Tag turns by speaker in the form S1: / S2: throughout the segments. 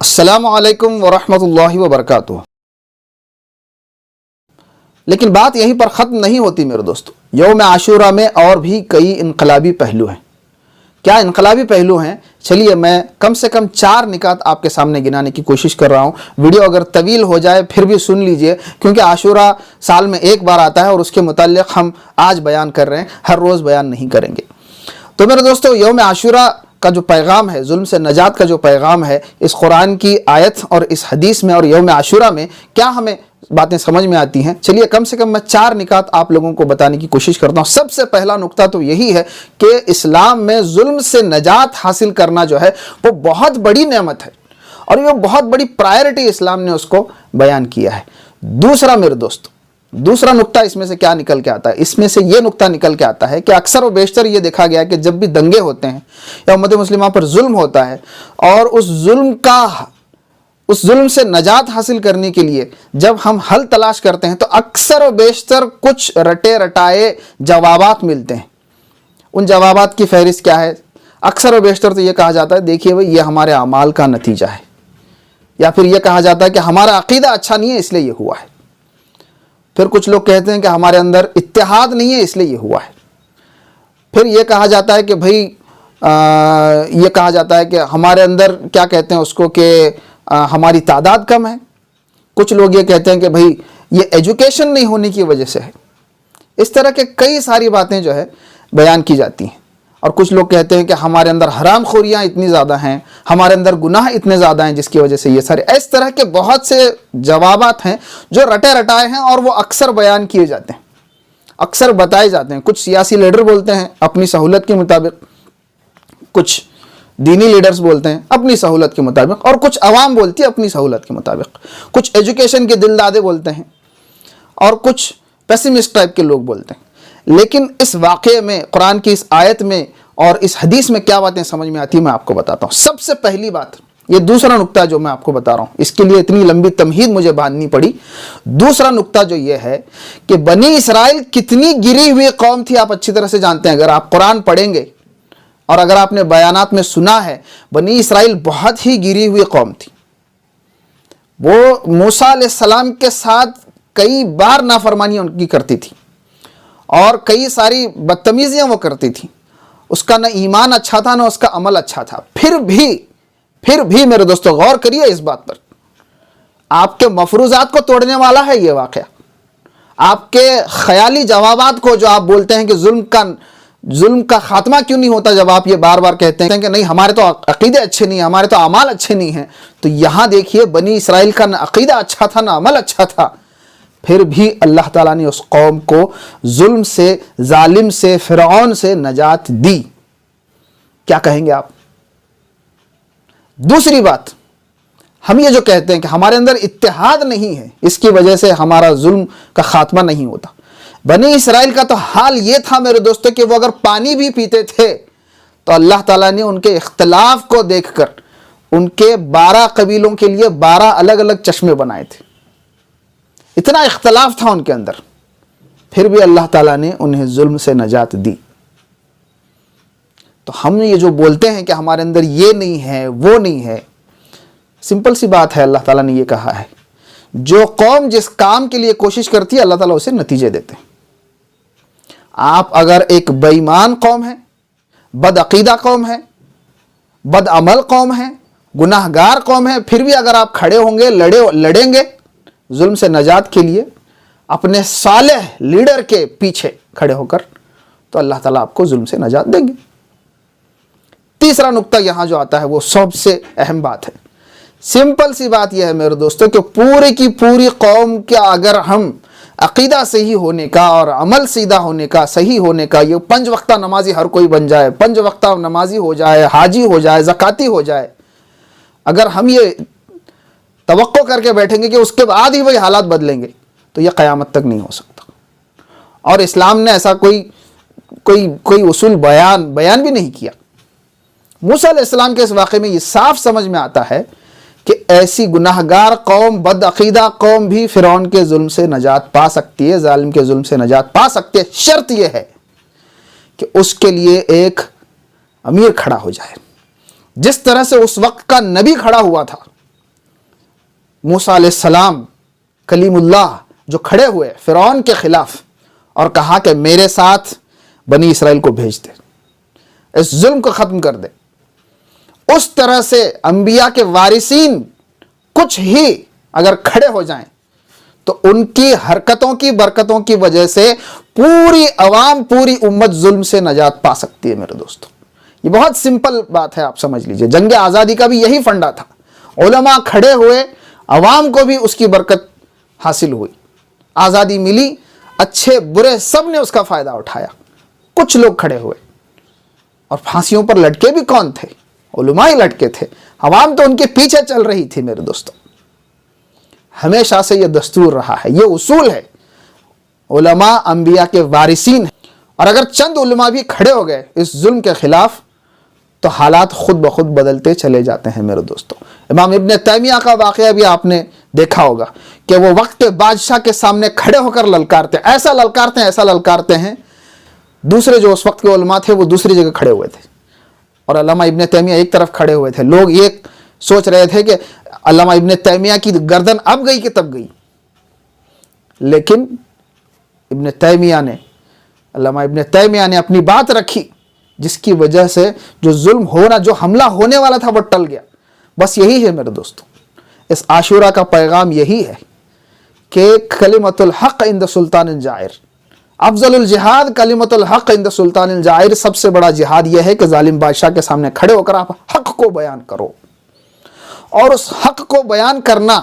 S1: السلام علیکم ورحمۃ اللہ وبرکاتہ۔ لیکن بات یہیں پر ختم نہیں ہوتی میرے دوستو، یوم عاشورہ میں اور بھی کئی انقلابی پہلو ہیں۔ کیا انقلابی پہلو ہیں؟ چلیے میں کم سے کم 4 نکات آپ کے سامنے گنانے کی کوشش کر رہا ہوں۔ ویڈیو اگر طویل ہو جائے پھر بھی سن لیجئے، کیونکہ عاشورہ سال میں ایک بار آتا ہے اور اس کے متعلق ہم آج بیان کر رہے ہیں، ہر روز بیان نہیں کریں گے۔ تو میرے دوستو، یوم عاشورہ کا جو پیغام ہے، ظلم سے نجات کا جو پیغام ہے، اس قرآن کی آیت اور اس حدیث میں اور یوم عاشورہ میں کیا ہمیں باتیں سمجھ میں آتی ہیں؟ چلیے کم سے کم میں 4 نکات آپ لوگوں کو بتانے کی کوشش کرتا ہوں۔ سب سے پہلا نقطہ تو یہی ہے کہ اسلام میں ظلم سے نجات حاصل کرنا جو ہے وہ بہت بڑی نعمت ہے، اور یہ بہت بڑی پرائرٹی اسلام نے اس کو بیان کیا ہے۔ دوسرا میرے دوستو، دوسرا نقطہ اس میں سے کیا نکل کے آتا ہے؟ اس میں سے یہ نقطہ نکل کے آتا ہے کہ اکثر و بیشتر یہ دیکھا گیا کہ جب بھی دنگے ہوتے ہیں یا امت مسلمہ پر ظلم ہوتا ہے اور اس ظلم سے نجات حاصل کرنے کے لیے جب ہم حل تلاش کرتے ہیں تو اکثر و بیشتر کچھ رٹے رٹائے جوابات ملتے ہیں۔ ان جوابات کی فہرست کیا ہے؟ اکثر و بیشتر تو یہ کہا جاتا ہے دیکھیے بھئی یہ ہمارے اعمال کا نتیجہ ہے، یا پھر یہ کہا جاتا ہے کہ ہمارا عقیدہ اچھا نہیں ہے اس لیے یہ ہوا ہے۔ پھر کچھ لوگ کہتے ہیں کہ ہمارے اندر اتحاد نہیں ہے اس لیے یہ ہوا ہے۔ پھر یہ کہا جاتا ہے کہ بھئی یہ کہا جاتا ہے کہ ہمارے اندر کیا کہتے ہیں اس کو کہ ہماری تعداد کم ہے۔ کچھ لوگ یہ کہتے ہیں کہ بھئی یہ ایجوکیشن نہیں ہونے کی وجہ سے ہے۔ اس طرح کے کئی ساری باتیں جو ہے بیان کی جاتی ہیں، اور کچھ لوگ کہتے ہیں کہ ہمارے اندر حرام خوریاں اتنی زیادہ ہیں، ہمارے اندر گناہ اتنے زیادہ ہیں جس کی وجہ سے یہ سارے اس طرح کے بہت سے جوابات ہیں جو رٹے رٹائے ہیں، اور وہ اکثر بیان کیے جاتے ہیں، اکثر بتائے جاتے ہیں۔ کچھ سیاسی لیڈر بولتے ہیں اپنی سہولت کے مطابق، کچھ دینی لیڈرز بولتے ہیں اپنی سہولت کے مطابق، اور کچھ عوام بولتی ہے اپنی سہولت کے مطابق۔ کچھ ایجوکیشن کے دل دادے بولتے ہیں اور کچھ پیسمسٹ ٹائپ کے لوگ بولتے ہیں۔ لیکن اس واقعے میں، قرآن کی اس آیت میں اور اس حدیث میں کیا باتیں سمجھ میں آتی ہیں میں آپ کو بتاتا ہوں۔ سب سے پہلی بات، یہ دوسرا نقطہ جو میں آپ کو بتا رہا ہوں، اس کے لیے اتنی لمبی تمہید مجھے باندھنی پڑی۔ دوسرا نقطہ جو یہ ہے کہ بنی اسرائیل کتنی گری ہوئی قوم تھی آپ اچھی طرح سے جانتے ہیں۔ اگر آپ قرآن پڑھیں گے اور اگر آپ نے بیانات میں سنا ہے، بنی اسرائیل بہت ہی گری ہوئی قوم تھی۔ وہ موسیٰ علیہ السلام کے ساتھ کئی بار نافرمانی ان کی کرتی تھی، اور کئی ساری بدتمیزیاں وہ کرتی تھی۔ اس کا نہ ایمان اچھا تھا نہ اس کا عمل اچھا تھا۔ پھر بھی میرے دوستو غور کریے اس بات پر، آپ کے مفروضات کو توڑنے والا ہے یہ واقعہ۔ آپ کے خیالی جوابات کو، جو آپ بولتے ہیں کہ ظلم کا خاتمہ کیوں نہیں ہوتا، جب آپ یہ بار بار کہتے ہیں کہ نہیں ہمارے تو عقیدے اچھے نہیں ہیں، ہمارے تو اعمال اچھے نہیں ہیں، تو یہاں دیکھیے بنی اسرائیل کا نہ عقیدہ اچھا تھا نہ عمل اچھا تھا، پھر بھی اللہ تعالیٰ نے اس قوم کو ظلم سے، ظالم سے، فرعون سے نجات دی۔ کیا کہیں گے آپ؟ دوسری بات، ہم یہ جو کہتے ہیں کہ ہمارے اندر اتحاد نہیں ہے، اس کی وجہ سے ہمارا ظلم کا خاتمہ نہیں ہوتا۔ بنی اسرائیل کا تو حال یہ تھا میرے دوستو کہ وہ اگر پانی بھی پیتے تھے تو اللہ تعالیٰ نے ان کے اختلاف کو دیکھ کر ان کے 12 قبیلوں کے لیے 12 الگ الگ چشمے بنائے تھے۔ اتنا اختلاف تھا ان کے اندر، پھر بھی اللہ تعالیٰ نے انہیں ظلم سے نجات دی۔ تو ہم یہ جو بولتے ہیں کہ ہمارے اندر یہ نہیں ہے وہ نہیں ہے، سمپل سی بات ہے، اللہ تعالیٰ نے یہ کہا ہے جو قوم جس کام کے لیے کوشش کرتی ہے اللہ تعالیٰ اسے نتیجے دیتے ہیں۔ آپ اگر ایک بے ایمان قوم ہے، بد عقیدہ قوم ہے، بد عمل قوم ہے، گناہ گار قوم ہے، پھر بھی اگر آپ کھڑے ہوں گے، لڑیں گے ظلم سے نجات کے لیے اپنے صالح لیڈر کے پیچھے کھڑے ہو کر، تو اللہ تعالیٰ آپ کو ظلم سے نجات دیں گے۔ تیسرا نقطہ یہاں جو آتا ہے وہ سب سے اہم بات ہے۔ سمپل سی بات یہ ہے میرے دوستو کہ پوری کی پوری قوم کا اگر ہم عقیدہ صحیح ہونے کا اور عمل سیدھا ہونے کا، صحیح ہونے کا، یہ 5 وقتہ نمازی ہر کوئی بن جائے، 5 وقتہ نمازی ہو جائے، حاجی ہو جائے، زکاتی ہو جائے، اگر ہم یہ توقع کر کے بیٹھیں گے کہ اس کے بعد ہی وہی حالات بدلیں گے تو یہ قیامت تک نہیں ہو سکتا۔ اور اسلام نے ایسا کوئی اصول بیان بھی نہیں کیا۔ موسیٰ علیہ السلام کے اس واقعے میں یہ صاف سمجھ میں آتا ہے کہ ایسی گناہگار قوم، بد عقیدہ قوم بھی فرعون کے ظلم سے نجات پا سکتی ہے، ظالم کے ظلم سے نجات پا سکتی ہے۔ شرط یہ ہے کہ اس کے لیے ایک امیر کھڑا ہو جائے، جس طرح سے اس وقت کا نبی کھڑا ہوا تھا، موسیٰ علیہ السلام کلیم اللہ جو کھڑے ہوئے فرعون کے خلاف اور کہا کہ میرے ساتھ بنی اسرائیل کو بھیج دے، اس ظلم کو ختم کر دے، اس طرح سے انبیاء کے وارثین کچھ ہی اگر کھڑے ہو جائیں تو ان کی حرکتوں کی برکتوں کی وجہ سے پوری عوام، پوری امت ظلم سے نجات پا سکتی ہے میرے دوستو۔ یہ بہت سمپل بات ہے، آپ سمجھ لیجئے۔ جنگ آزادی کا بھی یہی فنڈا تھا، علماء کھڑے ہوئے، عوام کو بھی اس کی برکت حاصل ہوئی، آزادی ملی، اچھے برے سب نے اس کا فائدہ اٹھایا، کچھ لوگ کھڑے ہوئے۔ اور پھانسیوں پر لٹکے بھی کون تھے؟ علماء ہی لٹکے تھے، عوام تو ان کے پیچھے چل رہی تھی میرے دوستو۔ ہمیشہ سے یہ دستور رہا ہے، یہ اصول ہے، علماء انبیاء کے وارثین ہیں، اور اگر چند علماء بھی کھڑے ہو گئے اس ظلم کے خلاف تو حالات خود بخود بدلتے چلے جاتے ہیں میرے دوستو۔ امام ابن تیمیہ کا واقعہ بھی آپ نے دیکھا ہوگا کہ وہ وقت کے بادشاہ کے سامنے کھڑے ہو کر للکارتے ہیں، ایسا للکارتے ہیں، دوسرے جو اس وقت کے علماء تھے وہ دوسری جگہ کھڑے ہوئے تھے اور علامہ ابن تیمیہ ایک طرف کھڑے ہوئے تھے۔ لوگ یہ سوچ رہے تھے کہ علامہ ابن تیمیہ کی گردن اب گئی کہ تب گئی، لیکن علامہ ابن تیمیہ نے اپنی بات رکھی، جس کی وجہ سے جو ظلم ہونا، جو حملہ ہونے والا تھا وہ ٹل گیا۔ بس یہی ہے میرے دوستو، اس عاشورہ کا پیغام یہی ہے کہ کلمۃ الحق عند سلطان الجائر، افضل الجہاد کلمۃ الحق عند سلطان الجائر۔ سب سے بڑا جہاد یہ ہے کہ ظالم بادشاہ کے سامنے کھڑے ہو کر آپ حق کو بیان کرو، اور اس حق کو بیان کرنا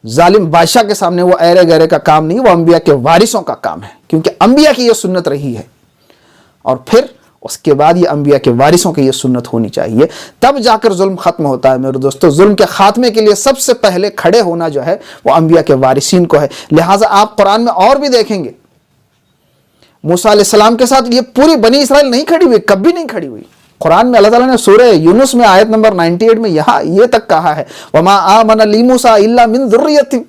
S1: ظالم بادشاہ کے سامنے وہ ایرے گیرے کا کام نہیں، وہ انبیاء کے وارثوں کا کام ہے، کیونکہ انبیاء کی یہ سنت رہی ہے، اور پھر اس کے بعد یہ انبیاء کے وارثوں کی یہ سنت ہونی چاہیے، تب جا کر ظلم ختم ہوتا ہے میرے دوستو۔ ظلم کے خاتمے کے لیے سب سے پہلے کھڑے ہونا جو ہے وہ انبیاء کے وارثین کو ہے۔ لہٰذا آپ قرآن میں اور بھی دیکھیں گے، موسیٰ علیہ السلام کے ساتھ یہ پوری بنی اسرائیل نہیں کھڑی ہوئی، کبھی نہیں کھڑی ہوئی۔ قرآن میں اللہ تعالیٰ نے سورہ یونس میں آیت نمبر 98 میں یہاں یہ تک کہا ہے وَمَا آمَنَ لِمُوسَىٰ إِلَّا مِن ذُرِّيَّةٍ،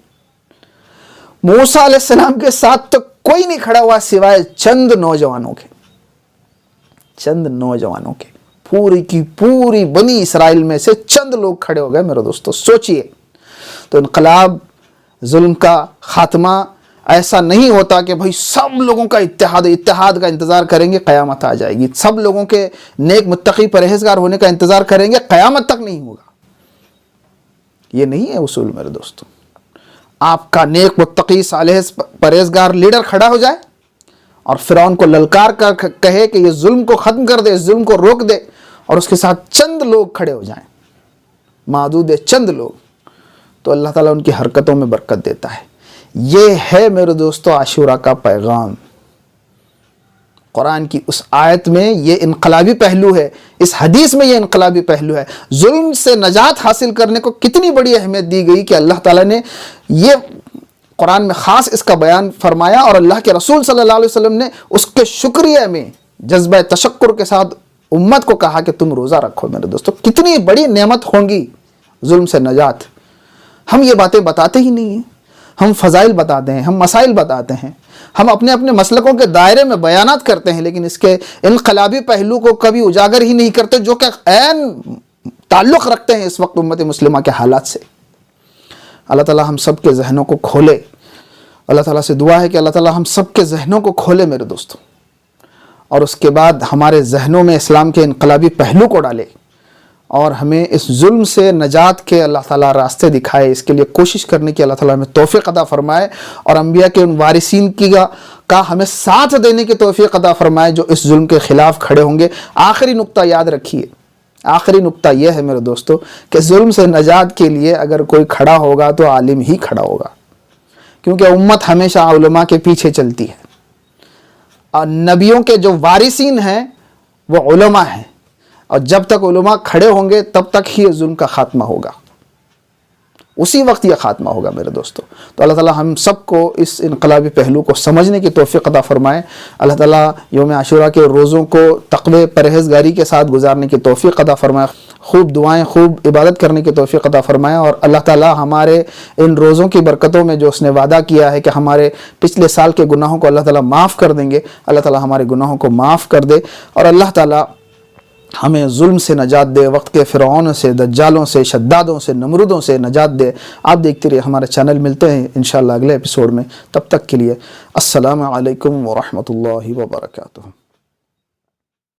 S1: موسیٰ علیہ السلام کے ساتھ تو کوئی نہیں کھڑا ہوا سوائے چند نوجوانوں کے، پوری کی پوری بنی اسرائیل میں سے چند لوگ کھڑے ہو گئے میرے دوستو۔ سوچئے تو انقلاب، ظلم کا خاتمہ ایسا نہیں ہوتا کہ بھائی سب لوگوں کا اتحاد کا انتظار کریں گے قیامت آ جائے گی، سب لوگوں کے نیک متقی پرہیزگار ہونے کا انتظار کریں گے قیامت تک نہیں ہوگا۔ یہ نہیں ہے اصول میرے دوستو۔ آپ کا نیک متقی صالح پرہیزگار لیڈر کھڑا ہو جائے اور فرعون کو للکار کر کہے کہ یہ ظلم کو ختم کر دے، اس ظلم کو روک دے، اور اس کے ساتھ چند لوگ کھڑے ہو جائیں، معدود چند لوگ، تو اللہ تعالیٰ ان کی حرکتوں میں برکت دیتا ہے۔ یہ ہے میرے دوستو عاشورہ کا پیغام۔ قرآن کی اس آیت میں یہ انقلابی پہلو ہے، اس حدیث میں یہ انقلابی پہلو ہے۔ ظلم سے نجات حاصل کرنے کو کتنی بڑی اہمیت دی گئی کہ اللہ تعالیٰ نے یہ قرآن میں خاص اس کا بیان فرمایا، اور اللہ کے رسول صلی اللہ علیہ وسلم نے اس کے شکریہ میں جذبہ تشکر کے ساتھ امت کو کہا کہ تم روزہ رکھو۔ میرے دوستو کتنی بڑی نعمت ہونگی ظلم سے نجات۔ ہم یہ باتیں بتاتے ہی نہیں ہیں، ہم فضائل بتاتے ہیں، ہم مسائل بتاتے ہیں، ہم اپنے اپنے مسلکوں کے دائرے میں بیانات کرتے ہیں، لیکن اس کے انقلابی پہلو کو کبھی اجاگر ہی نہیں کرتے جو کہ عین تعلق رکھتے ہیں اس وقت امت مسلمہ کے حالات سے۔ اللہ تعالیٰ ہم سب کے ذہنوں کو کھولے، اللہ تعالیٰ سے دعا ہے کہ اللہ تعالیٰ ہم سب کے ذہنوں کو کھولے میرے دوستوں، اور اس کے بعد ہمارے ذہنوں میں اسلام کے انقلابی پہلو کو ڈالے، اور ہمیں اس ظلم سے نجات کے اللہ تعالیٰ راستے دکھائے۔ اس کے لیے کوشش کرنے کی اللہ تعالیٰ ہمیں توفیق عطا فرمائے، اور انبیاء کے ان وارثین کا ہمیں ساتھ دینے کی توفیق عطا فرمائے جو اس ظلم کے خلاف کھڑے ہوں گے۔ آخری نقطہ یاد رکھیے، آخری نقطہ یہ ہے میرے دوستو کہ ظلم سے نجات کے لیے اگر کوئی کھڑا ہوگا تو عالم ہی کھڑا ہوگا، کیونکہ امت ہمیشہ علماء کے پیچھے چلتی ہے، اور نبیوں کے جو وارثین ہیں وہ علماء ہیں، اور جب تک علماء کھڑے ہوں گے تب تک ہی ظلم کا خاتمہ ہوگا، اسی وقت یہ خاتمہ ہوگا میرے دوستو۔ تو اللہ تعالیٰ ہم سب کو اس انقلابی پہلو کو سمجھنے کی توفیق عطا فرمائے۔ اللہ تعالیٰ یوم عاشورہ کے روزوں کو تقوی پرہیزگاری کے ساتھ گزارنے کی توفیق عطا فرمائے، خوب دعائیں، خوب عبادت کرنے کی توفیق عطا فرمائے، اور اللہ تعالیٰ ہمارے ان روزوں کی برکتوں میں جو اس نے وعدہ کیا ہے کہ ہمارے پچھلے سال کے گناہوں کو اللہ تعالیٰ معاف کر دیں گے، اللہ تعالیٰ ہمارے گناہوں کو معاف کر دے، اور اللہ تعالیٰ ہمیں ظلم سے نجات دے، وقت کے فرعونوں سے، دجالوں سے، شدادوں سے، نمرودوں سے نجات دے۔ آپ دیکھتے رہیے ہمارے چینل، ملتے ہیں انشاءاللہ اگلے ایپیسوڈ میں، تب تک کے لیے السلام علیکم ورحمۃ اللہ وبرکاتہ۔